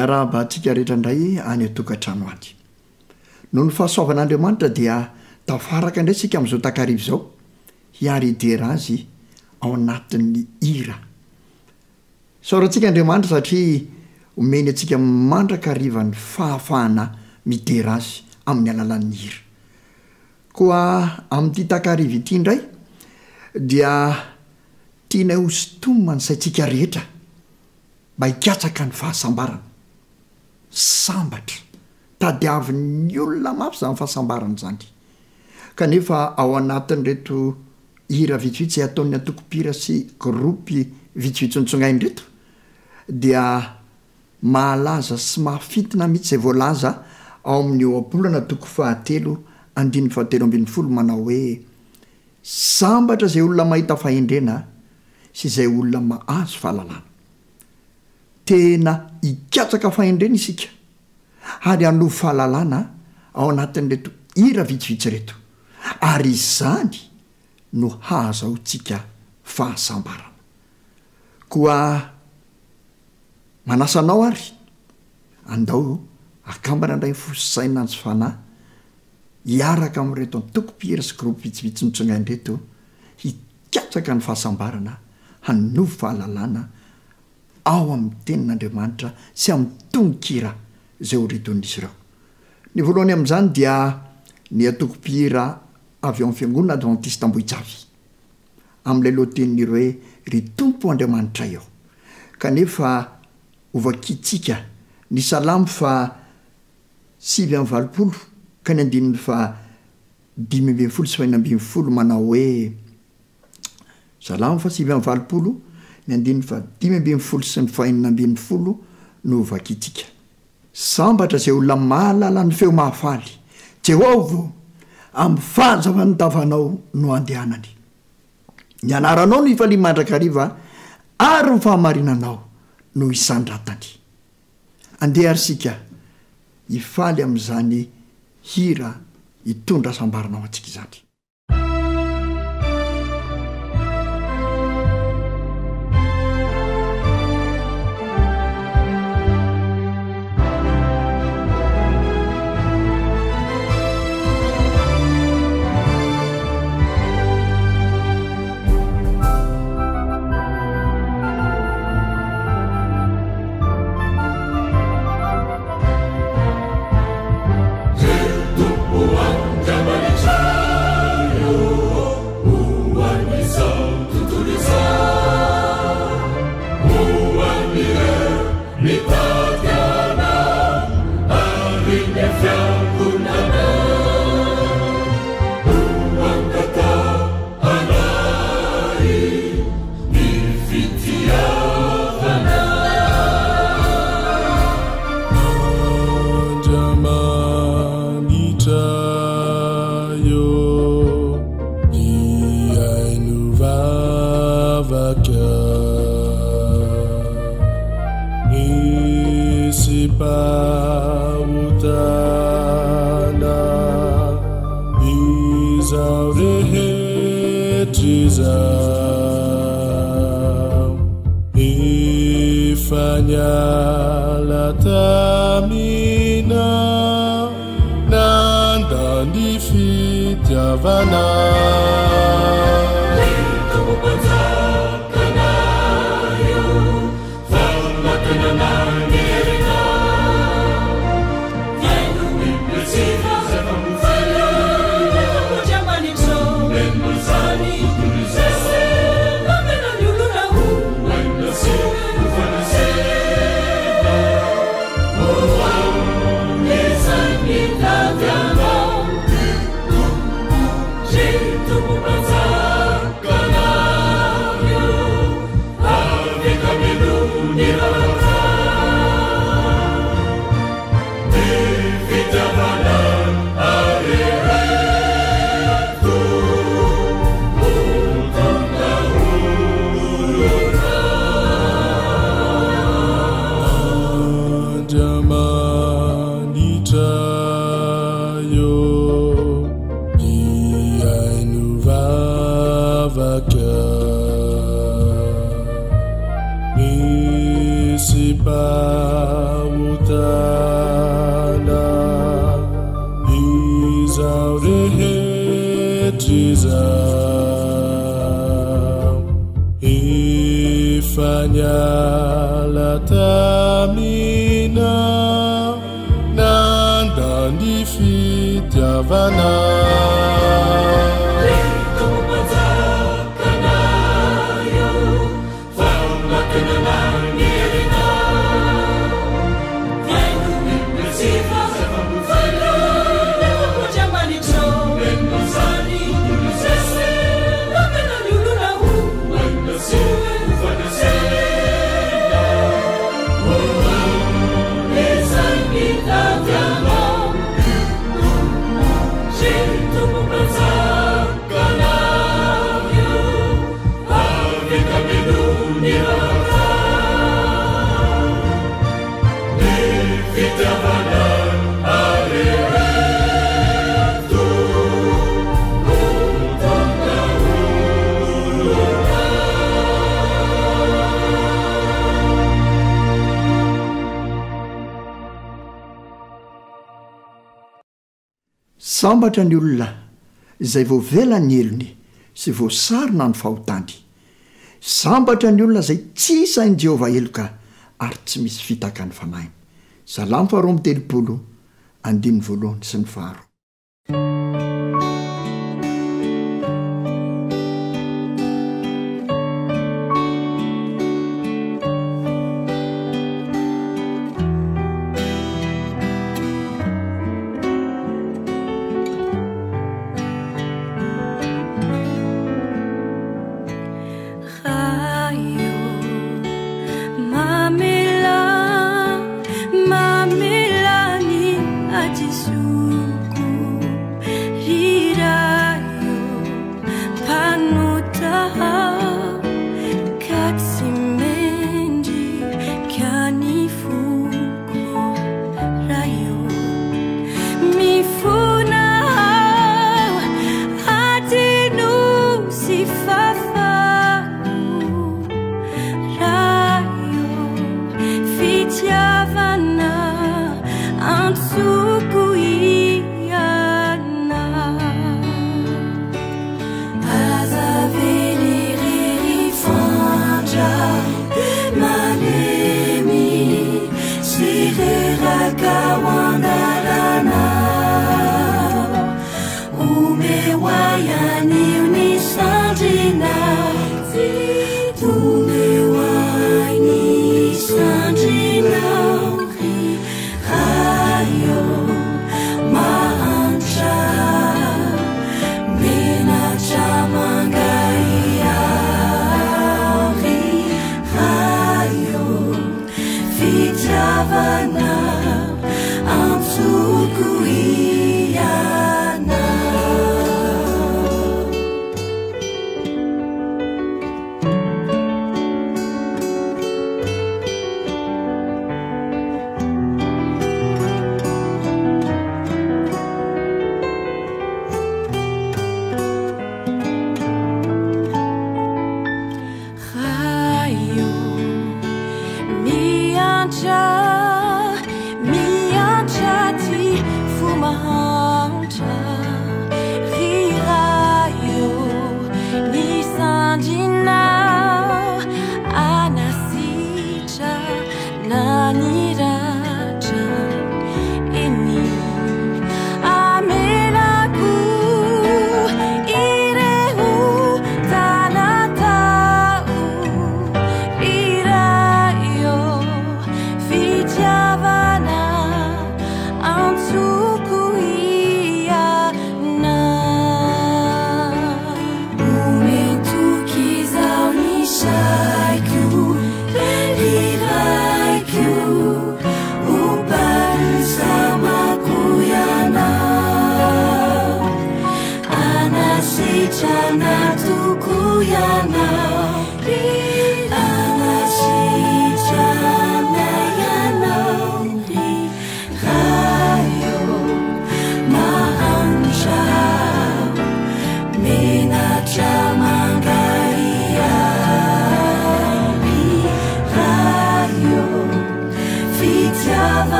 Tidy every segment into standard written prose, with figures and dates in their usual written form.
miarahaba antsika rehetra indray any atokantrano any. Noho ny fahasoavan'Andriamanitra dia tafaraka indray sika amin'izao takarivo izao hiary idera azy ao anatin'ny hira. Saorantsika Andriamanitra satria omeny antsika mandraka ny fahafahana midera azy amin'ny alalan'ny hira. Koa amin'ity takarivo ity indray dia tiana hosintomina ny saintsika rehetra mba hikatsaka ny fahasambarana. Sambatra tadiavin'ny olona mafy izany fahasambarana izany. Kanefa ao anatin'ireto hira vitsivitsy ataon'ny antoko-pira sy gropy vitsivitsy nitsongainy reto dia mahalaza sy mahafitina mihitsy izay voalaza ao amin'ny eo am-polana toko 7:7 manao hoe sambatra izay olona mahita fahendrena sy izay olona mahazo fahalalana. Tena hikatsaka fahendrena isika ary hanova fahalalana ao anatin'ireto hira vitsivitsy reto, ary izany no hahazahotsika fahasambarana. Koa manasanao ary andao akambana indray fosaina ny fanahy hiaraka amin'reto antoko-pira sy gropy vitsivitsy nitsongainy reto hikatsaka ny fahasambarana, hanova fahalalana ao amin'ny tenin'Andriamanitra sy amin'ny tononkira izay horeton'izy ireo. Ny voalohany amin'izany dia ny antoko-pira avy ao amin'ny fiangonana adventiste Ambohijavy amin'ilay lohatenin'ireo hoe ry tompo Andriamanitra eo. Kanefa ovakitsika ny salamo 7:20 ka ny 5:20 manao hoe salamo 7:20 ny 5:20 sy ny 4:20 no ovakitsika. Sambatra izay olona mahalala ny feo mahafaly, Jehovah amin'ny fahazavany tavanao no andehanany. Ny anaranao no hifaliana mandrakariva ary ny fahamarinanao no isandratany. Andeha arsika hifaly amin'izany hira hitondra sambarana ao antsika izany. J'ai tout niala tamina nandany fitiavana sambatra ny olona izay voavelany elony sy voasarina ny fahotany sambatra ny olona izay tsy sainy Jehovah eloka ary tsy misy fitaka ny fanainy Salamo 2:1 sy ny 2.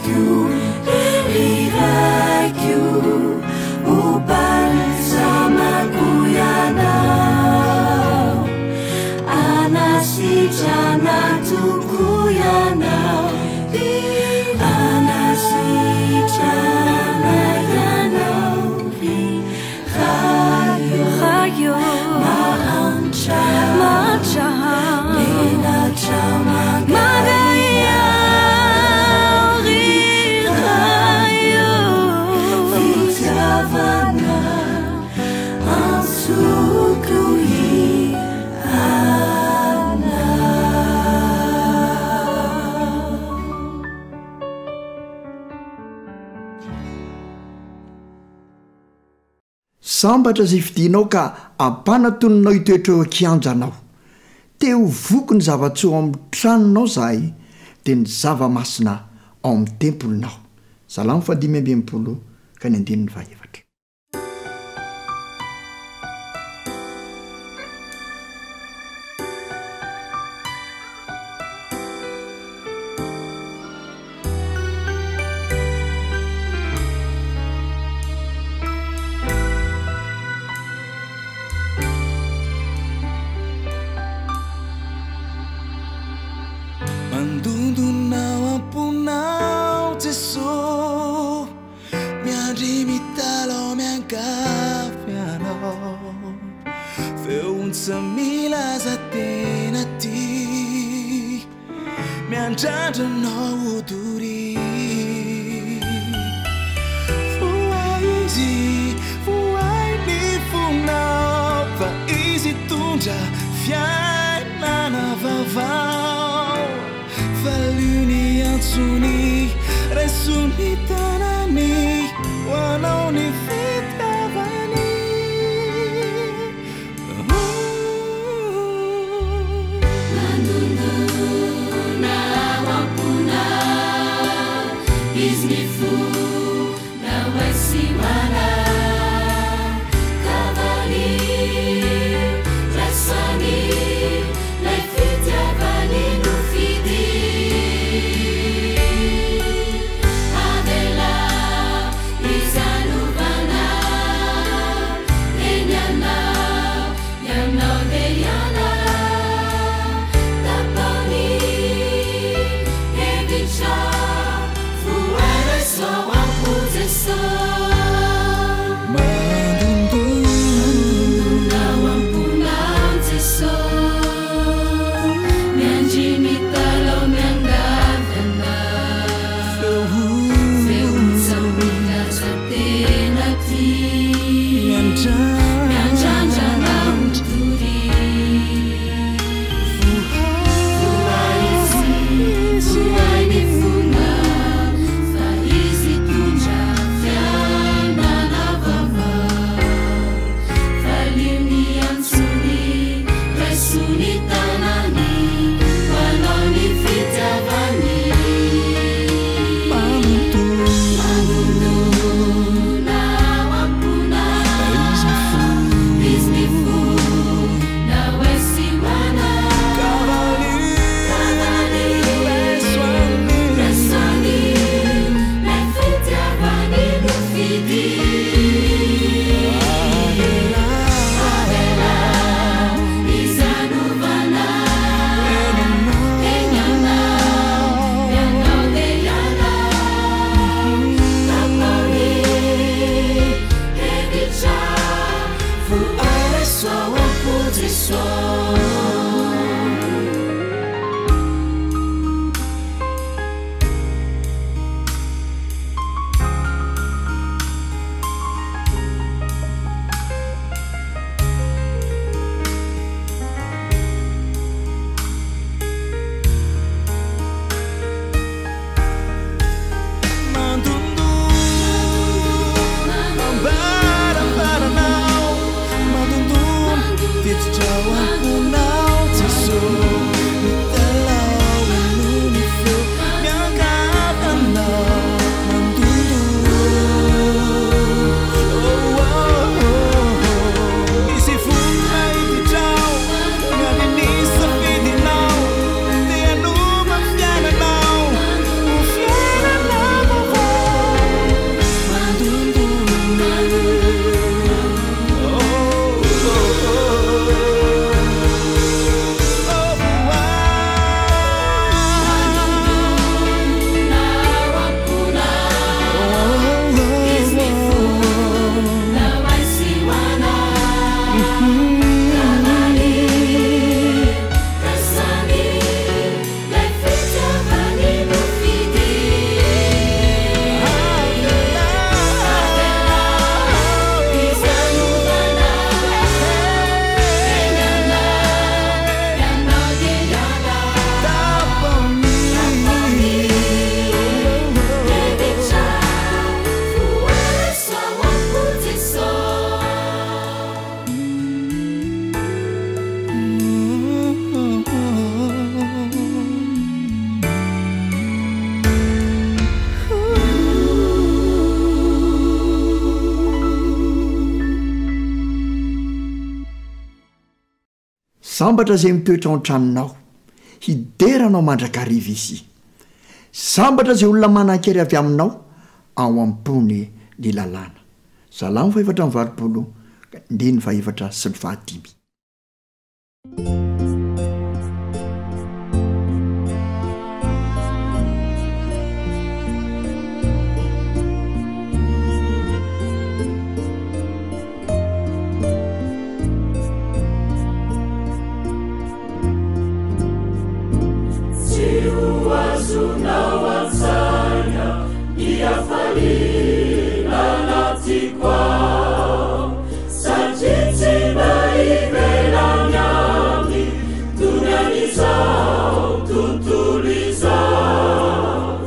You fitiavana ansokohy ana. Sambatra zay fidinao ka ampanatononao itoetra eo kianjanao. Teo voko ny zava-tsoa ao amin'ny tranonao zahay dia ny zava-masina ao amin'ny tempolinao. Salamo 5:20 ka ny 2:20. Mandundunao ampunao Gesù, miandri mitalo miangafianao, feunza milaza tenati, miandrandrano uduri. Fuai ni funao, fa isi tunja fiainana vavao. Valuni antsuni, resuni tanani, wanaoni fitavani. Mandunduna wampuna, isnifu na wasiwana, kavali, resani, lefitiavani nufidi. sambatra izay mitoetra ao an-tranonao hideranao mandrakariva izy sambatra izay olona manan-kery avy aminao ao am-pony ny lalàna Salamo 4:20 ndiny 2 sy 5. Sunawasanya Iafalina Natikwa Sajiti Baivelanyami Tunanizao Tutulizao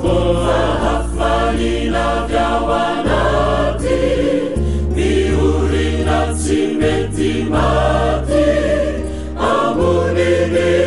Fahafalina Vyawanati Miurina Zimetimati Amunini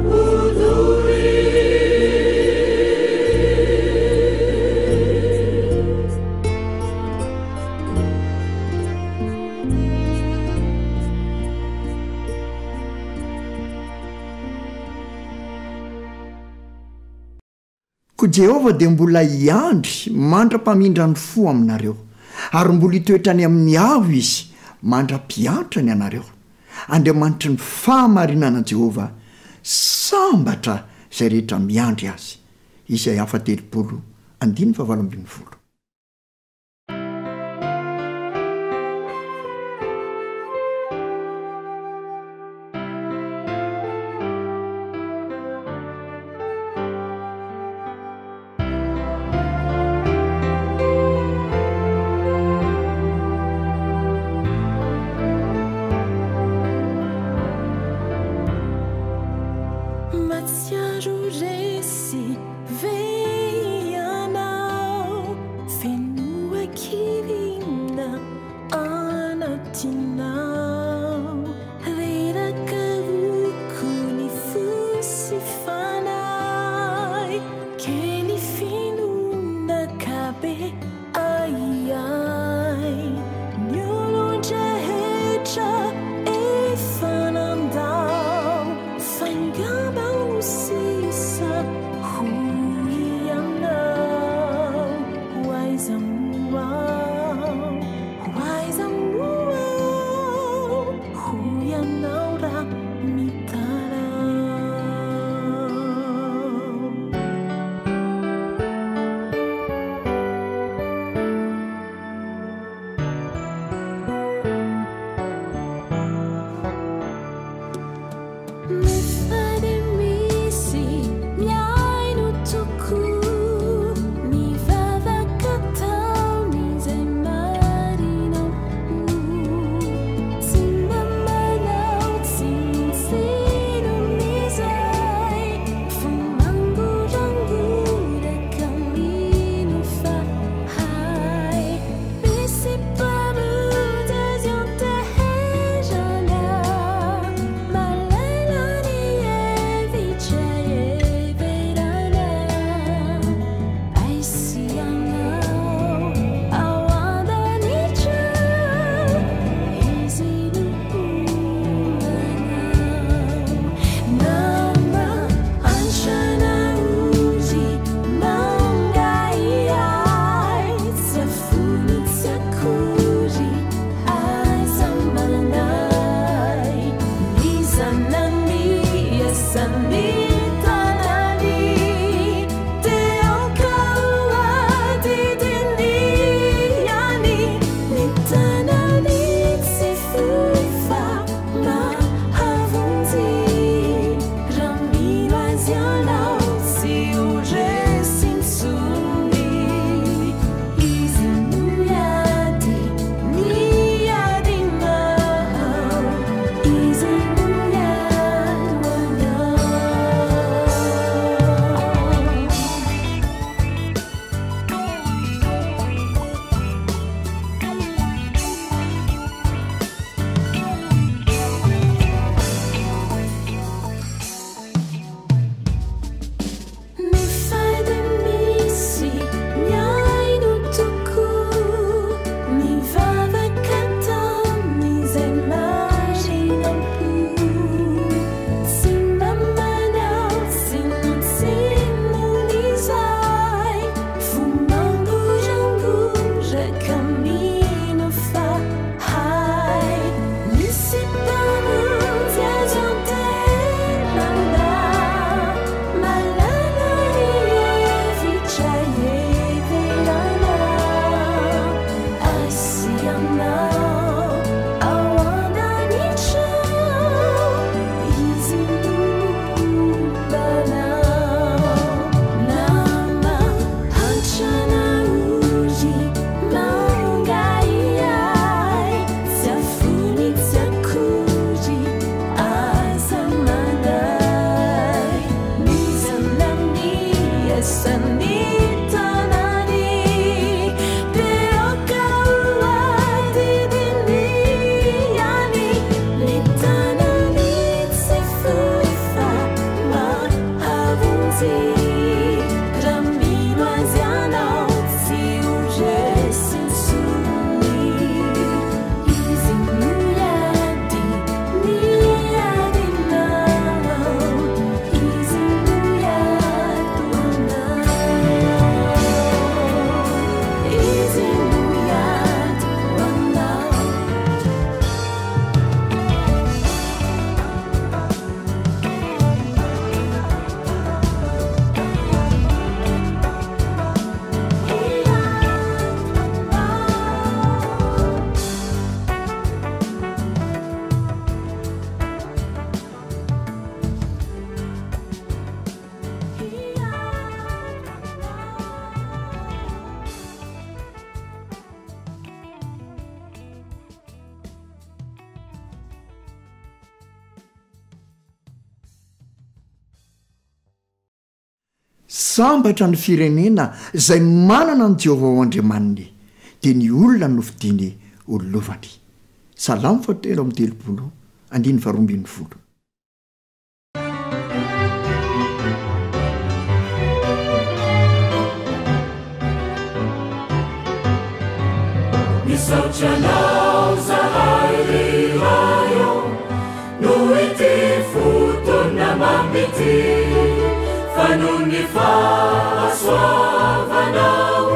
Uduri ko Jehova dia mbola iandry mandra-pamindra ny fo aminareo ary mbola hitoetra any amin'ny avo izy mandra-piantra ny anareo. Andriamanitry ny fahamarinana Jehova sambatra izay rehetra miandry azy. Isaia 40:7-8. sambatra ny firenena izay manana ny Jehovah ao Andriamaniny dia ny olona no fidiny ololovany. Salamo 4:30 andiny 20. Misaotranao zahay rirayo no ity fotona mamity fa noho ny fahasoavanao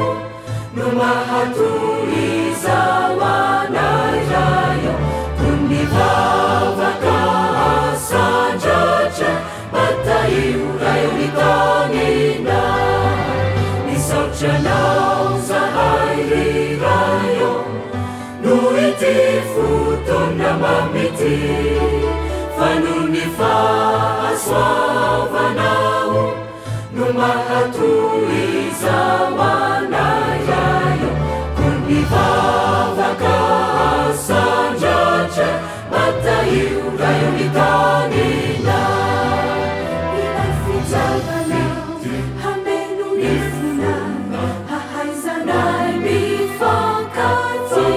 no mahatoy izao anay rayo toy ny vavaka asandratra mataio rayo ny tanina. Misaotranao zahay rirayo no ity fotona mamity fa noho ny fahasoavanao no mahatoy izao anay rayo toy ny vavaka asandratra mataio rayo ny tanina. Ilay fitsavanao hameno ny fona hahaizanay mifankaty.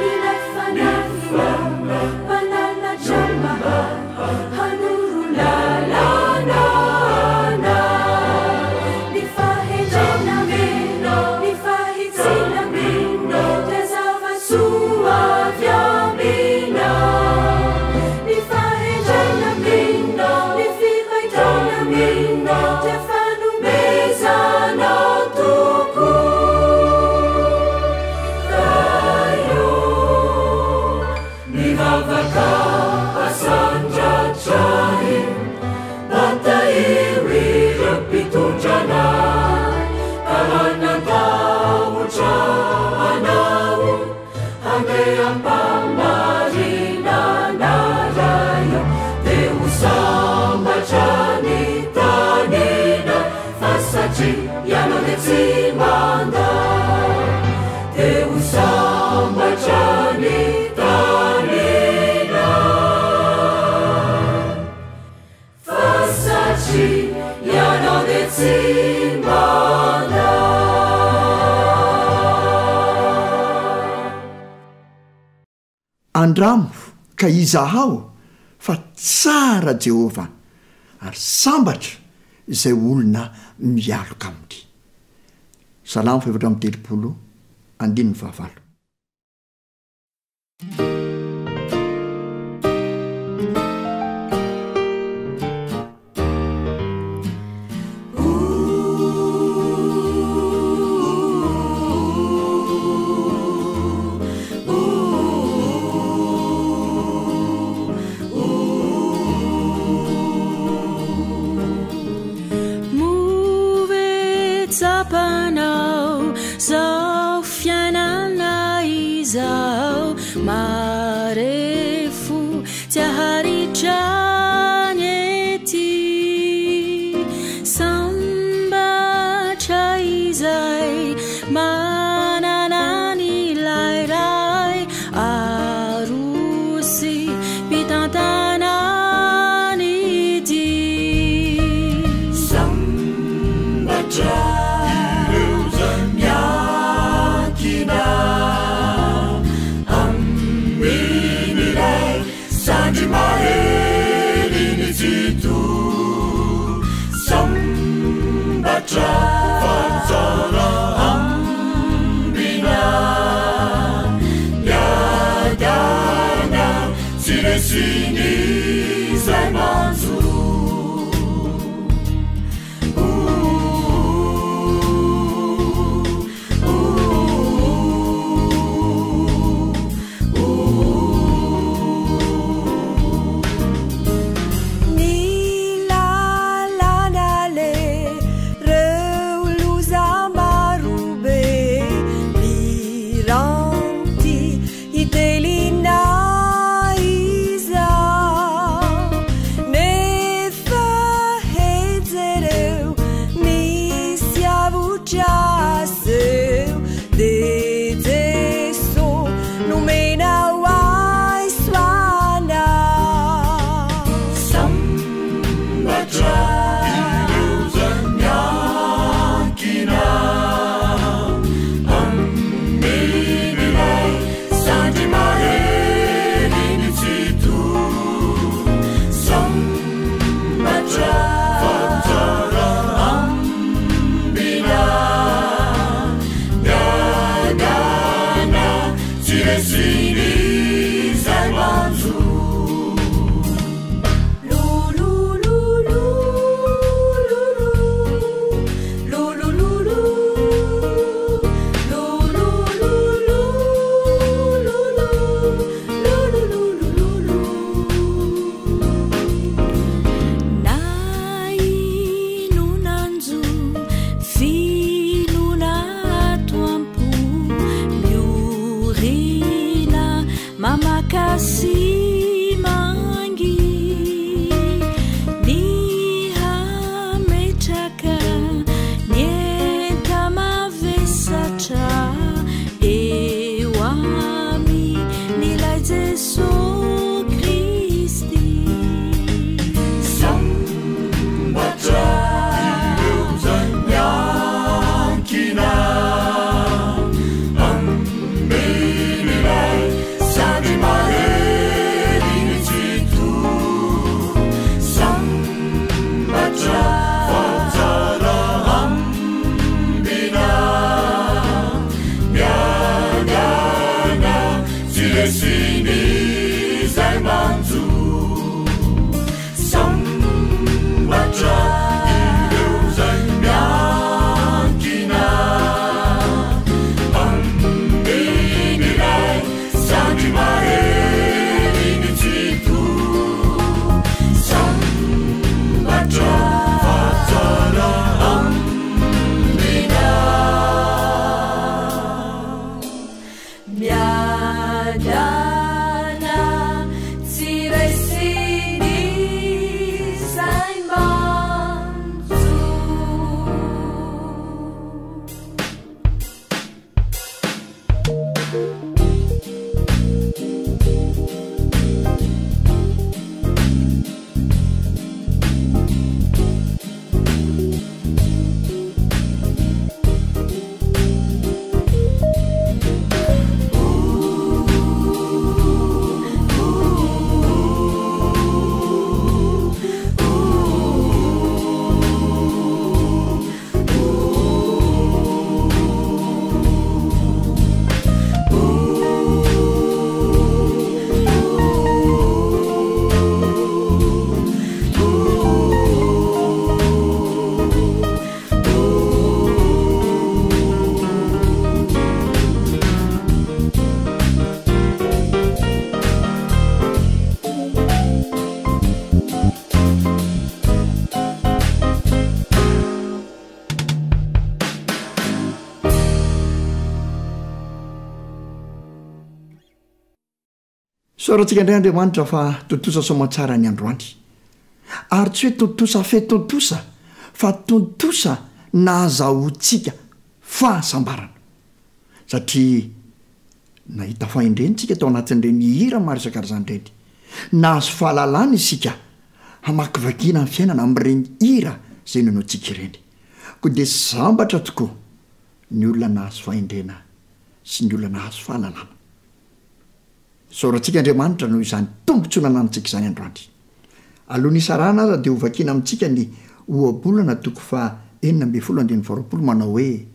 Ilay fanafina mananatra mahay hanoro lalànana. Ny fahendrenamino ny fahitsinamino dia zava-soa avy amina. Ny fahendrenamino ny fihoitranamino dia fanomezanao tokorayo. Ny vavaka asandratrahy mataio ireo mpitondranay ka hanatahotra anao handeha ampamarinana rayo dia ho sambatra ny tanina fa satria ianao dia tsy manda dia ho sambatra ny tanina fa satria ianao dia tsy manda. Andramo ka izahao fa tsara Jehovah ary sambatra izay olona mialoka aminy. Salamo 4:30 andiny 9. Tsapanao zao fiainana izao marefo tia haritrany ety sambatra izay manana ny lairay arosy pitantanany dy sambatra Sandri maheliny jitu sambatra fanzara ambina yadana siresini zay manzo Ni la la la le re sambatra fatsara ambina miagana tsy resiny zay manjo sambatra ireo zay miankina ambiny ray sandry maheriny tsito sambatra fatsara ambina miadana tsy resiny zay manjo sorantsika indray andriamanitra fa tontosa somatsara ny androany ary tsy hoe tontosa fe tontosa fa tontosa nahazahotsika fahasambarana satria nahita faindrenitsika tao anatin'ireny hira maro isan-karazan'ireny nahazo fahalalana isika hamakivakiana ny fiainana amin'ireny hira zay nonoantsika ireny koa dia sambatra tokoa ny olona nahazo faindrena sy ny olona nahazo fahalalana sorantsika andriamanitra noho izany tombontsoa nananontsika izany androany alohan'ny isarana aza dia hovakiana amintsika ny oabolana toko fa 9:22 manao hoe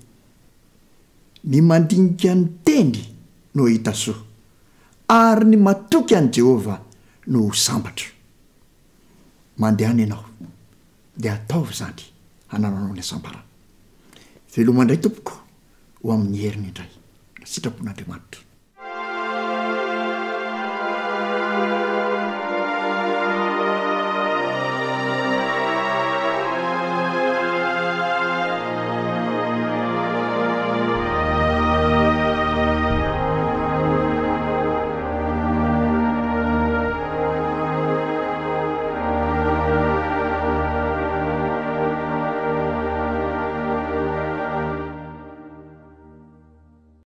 ny mandinika ny teny no hita soa ary ny matoky an' Jehova no sambatra mandehana ianao dia ataovy zany hanananao ny asambarana velomandray tompoko ho amin'ny heriny indray sitrapon'andriamanitra